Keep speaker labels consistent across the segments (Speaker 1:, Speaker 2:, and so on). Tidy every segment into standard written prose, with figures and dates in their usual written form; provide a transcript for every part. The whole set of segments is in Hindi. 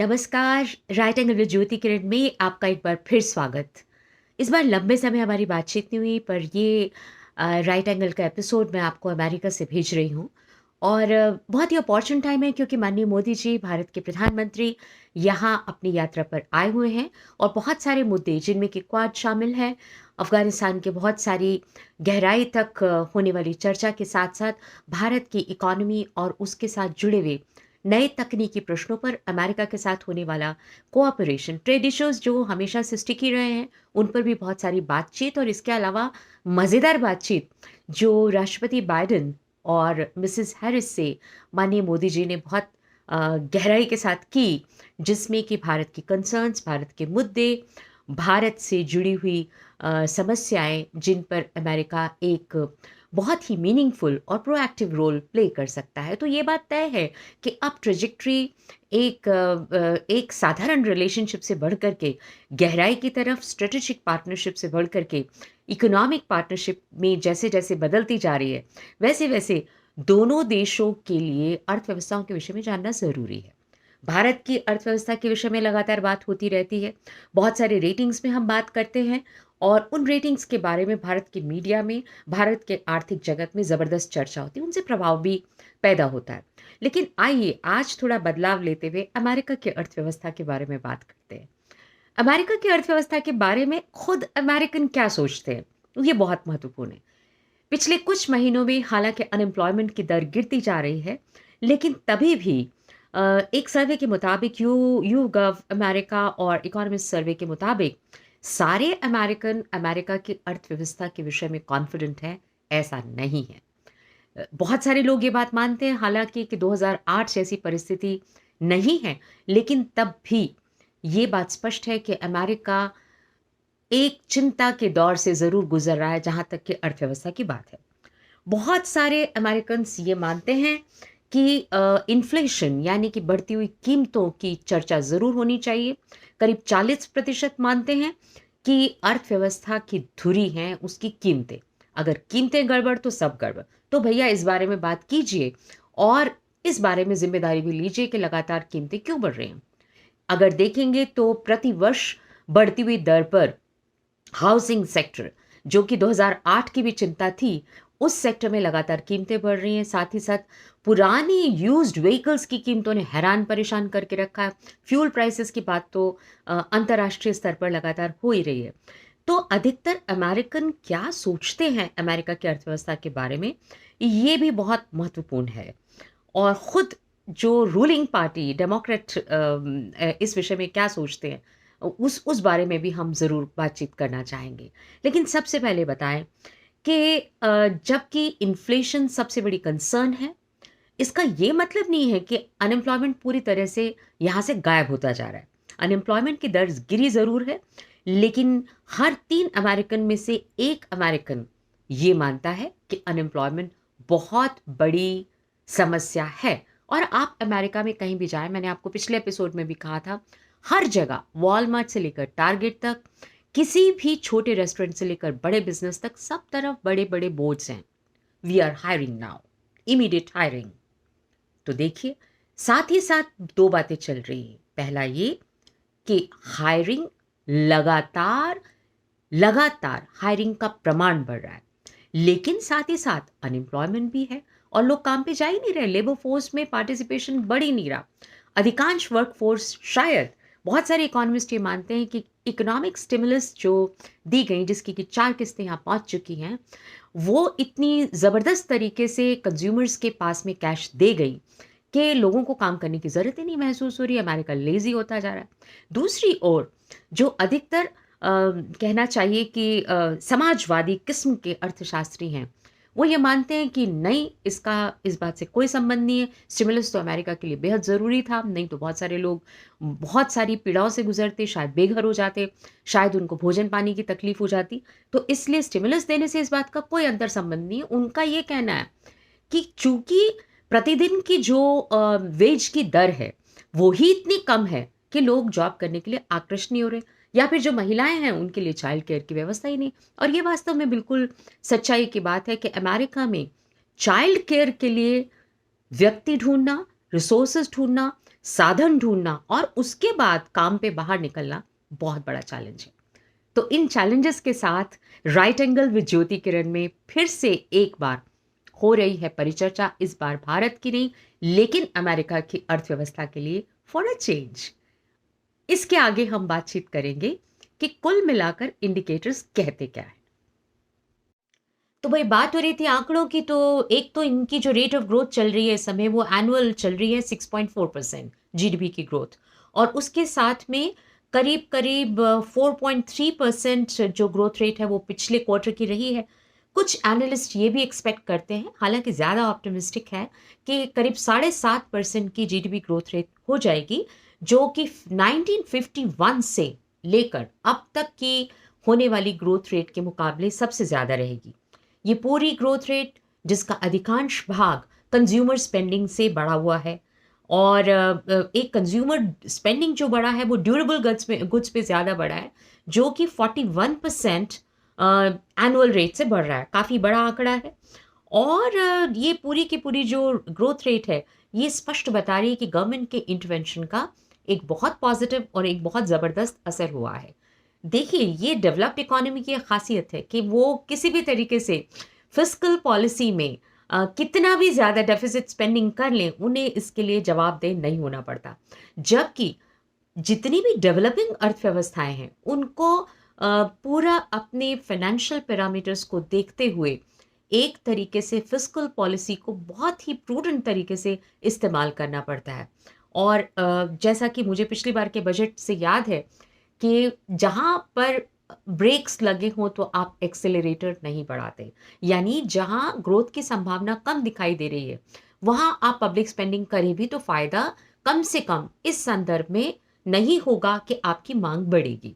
Speaker 1: नमस्कार। राइट एंगल विद ज्योति किरण में आपका एक बार फिर स्वागत। इस बार लंबे समय हमारी बातचीत नहीं हुई, पर ये राइट एंगल का एपिसोड मैं आपको अमेरिका से भेज रही हूँ। और बहुत ही अपॉर्चुन टाइम है, क्योंकि माननीय मोदी जी, भारत के प्रधानमंत्री, यहाँ अपनी यात्रा पर आए हुए हैं। और बहुत सारे मुद्दे, जिनमें कि क्वाड शामिल है, अफगानिस्तान के बहुत सारी गहराई तक होने वाली चर्चा के साथ साथ भारत की इकोनॉमी और उसके साथ जुड़े हुए नए तकनीकी प्रश्नों पर अमेरिका के साथ होने वाला कोऑपरेशन, ट्रेड इश्यूज जो हमेशा से स्टिकी रहे हैं, उन पर भी बहुत सारी बातचीत। और इसके अलावा मज़ेदार बातचीत जो राष्ट्रपति बाइडेन और मिसेस हैरिस से माननीय मोदी जी ने बहुत गहराई के साथ की, जिसमें कि भारत की कंसर्न्स, भारत के मुद्दे, भारत से जुड़ी हुई समस्याएं, जिन पर अमेरिका एक बहुत ही मीनिंगफुल और प्रोएक्टिव रोल प्ले कर सकता है। तो ये बात तय है कि अब ट्रेजेक्ट्री एक साधारण रिलेशनशिप से बढ़ कर के गहराई की तरफ, स्ट्रेटेजिक पार्टनरशिप से बढ़ कर के इकोनॉमिक पार्टनरशिप में जैसे जैसे बदलती जा रही है, वैसे वैसे दोनों देशों के लिए अर्थव्यवस्थाओं के विषय में जानना ज़रूरी है। भारत की अर्थव्यवस्था के विषय में लगातार बात होती रहती है। बहुत सारे रेटिंग्स में हम बात करते हैं, और उन रेटिंग्स के बारे में भारत की मीडिया में, भारत के आर्थिक जगत में ज़बरदस्त चर्चा होती है, उनसे प्रभाव भी पैदा होता है। लेकिन आइए आज थोड़ा बदलाव लेते हुए अमेरिका की अर्थव्यवस्था के बारे में बात करते हैं। अमेरिका की अर्थव्यवस्था के बारे में खुद अमेरिकन क्या सोचते हैं, ये बहुत महत्वपूर्ण है। पिछले कुछ महीनों में हालांकि अनएम्प्लॉयमेंट की दर गिरती जा रही है, लेकिन तभी भी एक सर्वे के मुताबिक, यू गव अमेरिका और इकोनॉमिस्ट सर्वे के मुताबिक, सारे अमेरिकन अमेरिका की अर्थव्यवस्था के विषय में कॉन्फिडेंट हैं, ऐसा नहीं है। बहुत सारे लोग ये बात मानते हैं हालांकि कि 2008 जैसी परिस्थिति नहीं है, लेकिन तब भी ये बात स्पष्ट है कि अमेरिका एक चिंता के दौर से ज़रूर गुजर रहा है, जहाँ तक कि अर्थव्यवस्था की बात है। बहुत सारे अमेरिकन्स ये मानते हैं कि इन्फ्लेशन यानी कि बढ़ती हुई कीमतों की चर्चा ज़रूर होनी चाहिए। करीब 40% मानते हैं कि अर्थव्यवस्था की धुरी हैं उसकी कीमतें। अगर कीमतें गड़बड़ तो सब गड़बड़। तो भैया इस बारे में बात कीजिए, और इस बारे में ज़िम्मेदारी भी लीजिए कि लगातार कीमतें क्यों बढ़ रही हैं। अगर देखेंगे तो प्रति वर्ष बढ़ती हुई दर पर हाउसिंग सेक्टर, जो कि 2008 की भी चिंता थी, उस सेक्टर में लगातार कीमतें बढ़ रही हैं। साथ ही साथ पुरानी यूज्ड व्हीकल्स की कीमतों ने हैरान परेशान करके रखा है। फ्यूल प्राइसेस की बात तो अंतर्राष्ट्रीय स्तर पर लगातार हो ही रही है। तो अधिकतर अमेरिकन क्या सोचते हैं अमेरिका की अर्थव्यवस्था के बारे में, ये भी बहुत महत्वपूर्ण है। और खुद जो रूलिंग पार्टी डेमोक्रेट इस विषय में क्या सोचते हैं, उस बारे में भी हम ज़रूर बातचीत करना चाहेंगे। लेकिन सबसे पहले बताएं कि जबकि इन्फ्लेशन सबसे बड़ी कंसर्न है, इसका ये मतलब नहीं है कि अनएम्प्लॉयमेंट पूरी तरह से यहाँ से गायब होता जा रहा है। अनएम्प्लॉयमेंट की दर गिरी ज़रूर है, लेकिन हर 3 अमेरिकन में से 1 अमेरिकन ये मानता है कि अनएम्प्लॉयमेंट बहुत बड़ी समस्या है। और आप अमेरिका में कहीं भी जाएं, मैंने आपको पिछले एपिसोड में भी कहा था, हर जगह वॉलमार्ट से लेकर टारगेट तक, किसी भी छोटे रेस्टोरेंट से लेकर बड़े बिजनेस तक, सब तरफ बड़े बड़े बोर्ड्स हैं, we are hiring now, immediate hiring. तो देखिए, साथ ही साथ 2 बातें चल रही हैं। पहला ये कि हायरिंग लगातार लगातार हायरिंग का प्रमाण बढ़ रहा है, लेकिन साथ ही साथ अनएम्प्लॉयमेंट भी है और लोग काम पे जा ही नहीं रहे। लेबर फोर्स में पार्टिसिपेशन बढ़ ही नहीं रहा। अधिकांश वर्क फोर्स, शायद बहुत सारे इकोनॉमिस्ट ये मानते हैं कि इकोनॉमिक स्टिमुलस जो दी गई, जिसकी कि 4 किस्तें यहाँ पहुँच चुकी हैं, वो इतनी ज़बरदस्त तरीके से कंज्यूमर्स के पास में कैश दे गई कि लोगों को काम करने की ज़रूरत ही नहीं महसूस हो रही है। अमेरिका लेज़ी होता जा रहा है। दूसरी ओर जो अधिकतर कहना चाहिए कि समाजवादी किस्म के अर्थशास्त्री हैं, वो ये मानते हैं कि नहीं, इसका इस बात से कोई संबंध नहीं है। स्टिमुलस तो अमेरिका के लिए बेहद ज़रूरी था, नहीं तो बहुत सारे लोग बहुत सारी पीड़ाओं से गुजरते, शायद बेघर हो जाते, शायद उनको भोजन पानी की तकलीफ हो जाती। तो इसलिए स्टिमुलस देने से इस बात का कोई अंतर संबंध नहीं है। उनका ये कहना है कि चूंकि प्रतिदिन की जो वेज की दर है, वो ही इतनी कम है कि लोग जॉब करने के लिए आकृष्ट नहीं हो रहे, या फिर जो महिलाएं हैं उनके लिए चाइल्ड केयर की व्यवस्था ही नहीं। और ये वास्तव में बिल्कुल सच्चाई की बात है कि अमेरिका में चाइल्ड केयर के लिए व्यक्ति ढूंढना, रिसोर्सेज ढूंढना, साधन ढूंढना और उसके बाद काम पे बाहर निकलना बहुत बड़ा चैलेंज है। तो इन चैलेंजेस के साथ राइट एंगल विद ज्योति किरण में फिर से एक बार हो रही है परिचर्चा, इस बार भारत की नहीं लेकिन अमेरिका की अर्थव्यवस्था के लिए, फॉर अ चेंज। इसके आगे हम बातचीत करेंगे कि कुल मिलाकर इंडिकेटर्स कहते क्या है। तो भाई बात हो रही थी आंकड़ों की, तो एक तो इनकी जो रेट ऑफ ग्रोथ चल रही है इस समय वो एनुअल चल रही है 6.4% जीडीपी की ग्रोथ, और उसके साथ में करीब करीब 4.3% जो ग्रोथ रेट है वो पिछले क्वार्टर की रही है। कुछ एनालिस्ट ये भी एक्सपेक्ट करते हैं, हालांकि ज़्यादा ऑप्टिमिस्टिक है, कि करीब 7.5% की जीडीपी ग्रोथ रेट हो जाएगी, जो कि 1951 से लेकर अब तक की होने वाली ग्रोथ रेट के मुकाबले सबसे ज़्यादा रहेगी। ये पूरी ग्रोथ रेट जिसका अधिकांश भाग कंज्यूमर स्पेंडिंग से बढ़ा हुआ है, और एक कंज्यूमर स्पेंडिंग जो बढ़ा है वो ड्यूरेबल गुड्स पे ज़्यादा बढ़ा है, जो कि 41% एनुअल रेट से बढ़ रहा है, काफ़ी बड़ा आंकड़ा है। और ये पूरी की पूरी जो ग्रोथ रेट है ये स्पष्ट बता रही है कि गवर्नमेंट के इंटरवेंशन का एक बहुत पॉजिटिव और एक बहुत ज़बरदस्त असर हुआ है। देखिए, ये डेवलप्ड इकोनॉमी की एक खासियत है कि वो किसी भी तरीके से फिस्कल पॉलिसी में कितना भी ज़्यादा डेफिसिट स्पेंडिंग कर लें, उन्हें इसके लिए जवाबदेह नहीं होना पड़ता। जबकि जितनी भी डेवलपिंग अर्थव्यवस्थाएं हैं, उनको पूरा अपने फाइनेंशियल पैरामीटर्स को देखते हुए एक तरीके से फिस्कल पॉलिसी को बहुत ही प्रूडेंट तरीके से इस्तेमाल करना पड़ता है। और जैसा कि मुझे पिछली बार के बजट से याद है कि जहाँ पर ब्रेक्स लगे हों तो आप एक्सेलरेटर नहीं बढ़ाते, यानी जहाँ ग्रोथ की संभावना कम दिखाई दे रही है वहाँ आप पब्लिक स्पेंडिंग करें भी तो फायदा कम से कम इस संदर्भ में नहीं होगा कि आपकी मांग बढ़ेगी।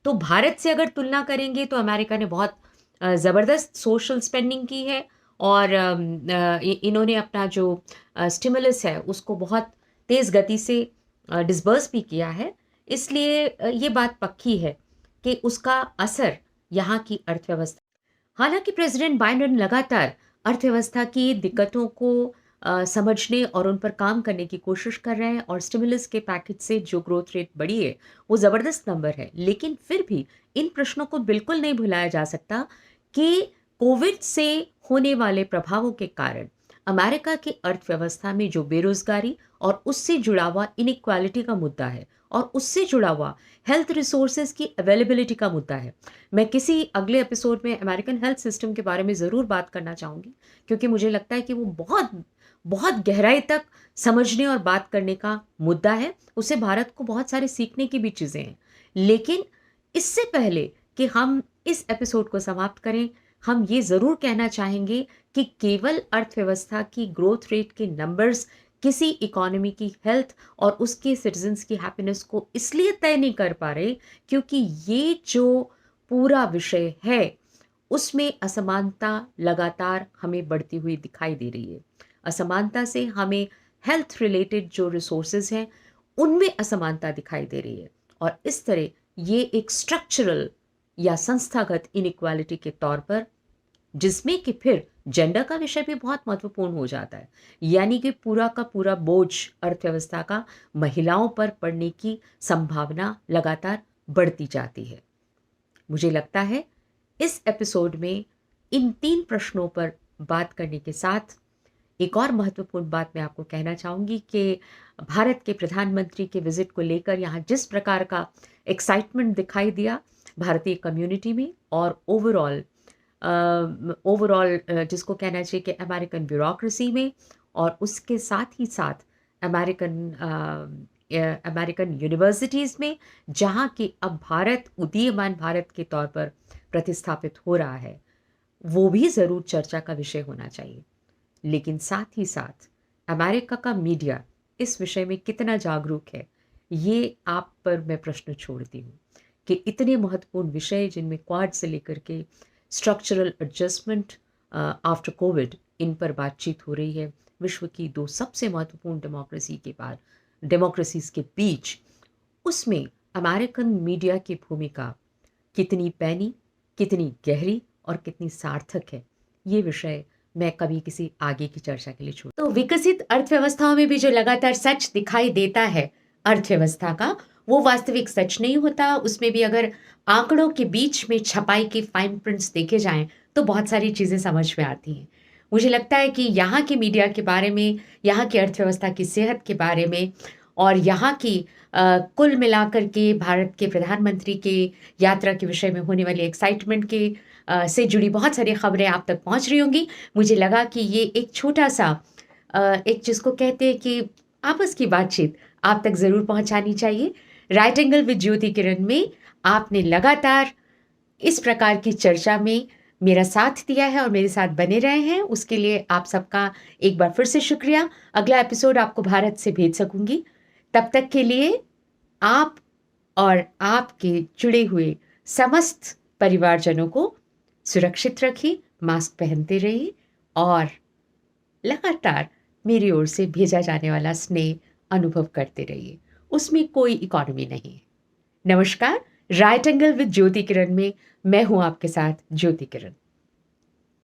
Speaker 1: तो भारत से अगर तुलना करेंगे तो अमेरिका ने बहुत ज़बरदस्त सोशल स्पेंडिंग की है, और इन्होंने अपना जो स्टिमुलस है उसको बहुत तेज़ गति से डिसबर्स भी किया है। इसलिए ये बात पक्की है कि उसका असर यहाँ की अर्थव्यवस्था। हालांकि प्रेसिडेंट बाइडेन लगातार अर्थव्यवस्था की दिक्कतों को समझने और उन पर काम करने की कोशिश कर रहे हैं, और स्टिमुलस के पैकेज से जो ग्रोथ रेट बढ़ी है वो ज़बरदस्त नंबर है, लेकिन फिर भी इन प्रश्नों को बिल्कुल नहीं भुलाया जा सकता कि कोविड से होने वाले प्रभावों के कारण अमेरिका की अर्थव्यवस्था में जो बेरोजगारी और उससे जुड़ा हुआ इनइक्वालिटी का मुद्दा है, और उससे जुड़ा हुआ हेल्थ रिसोर्सेज की अवेलेबिलिटी का मुद्दा है। मैं किसी अगले एपिसोड में अमेरिकन हेल्थ सिस्टम के बारे में ज़रूर बात करना चाहूँगी, क्योंकि मुझे लगता है कि वो बहुत बहुत गहराई तक समझने और बात करने का मुद्दा है। उससे भारत को बहुत सारे सीखने की भी चीज़ें हैं। लेकिन इससे पहले कि हम इस एपिसोड को समाप्त करें, हम ये ज़रूर कहना चाहेंगे कि केवल अर्थव्यवस्था की ग्रोथ रेट के नंबर्स किसी इकोनॉमी की हेल्थ और उसके सिटीजन्स की हैप्पीनेस को इसलिए तय नहीं कर पा रहे क्योंकि ये जो पूरा विषय है उसमें असमानता लगातार हमें बढ़ती हुई दिखाई दे रही है। असमानता से हमें हेल्थ रिलेटेड जो रिसोर्सेज हैं उनमें असमानता दिखाई दे रही है, और इस तरह ये एक स्ट्रक्चरल या संस्थागत इनइक्वालिटी के तौर पर, जिसमें कि फिर जेंडर का विषय भी बहुत महत्वपूर्ण हो जाता है, यानी कि पूरा का पूरा बोझ अर्थव्यवस्था का महिलाओं पर पड़ने की संभावना लगातार बढ़ती जाती है। मुझे लगता है इस एपिसोड में इन 3 प्रश्नों पर बात करने के साथ एक और महत्वपूर्ण बात मैं आपको कहना चाहूँगी कि भारत के प्रधानमंत्री के विजिट को लेकर यहाँ जिस प्रकार का एक्साइटमेंट दिखाई दिया भारतीय कम्युनिटी में, और ओवरऑल जिसको कहना चाहिए कि अमेरिकन ब्यूरोक्रेसी में, और उसके साथ ही साथ अमेरिकन अमेरिकन यूनिवर्सिटीज़ में, जहाँ की अब भारत उदीयमान भारत के तौर पर प्रतिस्थापित हो रहा है, वो भी ज़रूर चर्चा का विषय होना चाहिए। लेकिन साथ ही साथ अमेरिका का मीडिया इस विषय में कितना जागरूक है, ये आप पर मैं प्रश्न छोड़ती हूँ कि इतने महत्वपूर्ण विषय जिनमें क्वाड से लेकर के स्ट्रक्चरल एडजस्टमेंट आफ्टर कोविड, इन पर बातचीत हो रही है विश्व की 2 सबसे महत्वपूर्ण डेमोक्रेसीज के बीच, उसमें अमेरिकन मीडिया की भूमिका कितनी पैनी, कितनी गहरी और कितनी सार्थक है, ये विषय मैं कभी किसी आगे की चर्चा के लिए छोड़। तो विकसित अर्थव्यवस्थाओं में भी जो लगातार सच दिखाई देता है अर्थव्यवस्था का, वो वास्तविक सच नहीं होता। उसमें भी अगर आंकड़ों के बीच में छपाई के फाइन प्रिंट्स देखे जाएँ, तो बहुत सारी चीज़ें समझ में आती हैं। मुझे लगता है कि यहाँ के मीडिया के बारे में, यहाँ की अर्थव्यवस्था की सेहत के बारे में और यहाँ की कुल मिलाकर के भारत के प्रधानमंत्री के यात्रा के विषय में होने वाली एक्साइटमेंट के से जुड़ी बहुत सारी खबरें आप तक पहुँच रही होंगी। मुझे लगा कि ये एक छोटा-सा एक जिसको कहते हैं कि आपस की बातचीत आप तक ज़रूर पहुँचानी चाहिए। राइट एंगल विद ज्योति किरण में आपने लगातार इस प्रकार की चर्चा में मेरा साथ दिया है और मेरे साथ बने रहे हैं, उसके लिए आप सबका एक बार फिर से शुक्रिया। अगला एपिसोड आपको भारत से भेज सकूँगी। तब तक के लिए आप और आपके जुड़े हुए समस्त परिवारजनों को सुरक्षित रखिए, मास्क पहनते रहिए और लगातार मेरी ओर से भेजा जाने वाला स्नेह अनुभव करते रहिए। उसमें कोई इकोनॉमी नहीं है। नमस्कार, राइट एंगल विद ज्योति किरण में मैं हूँ आपके साथ ज्योति किरण।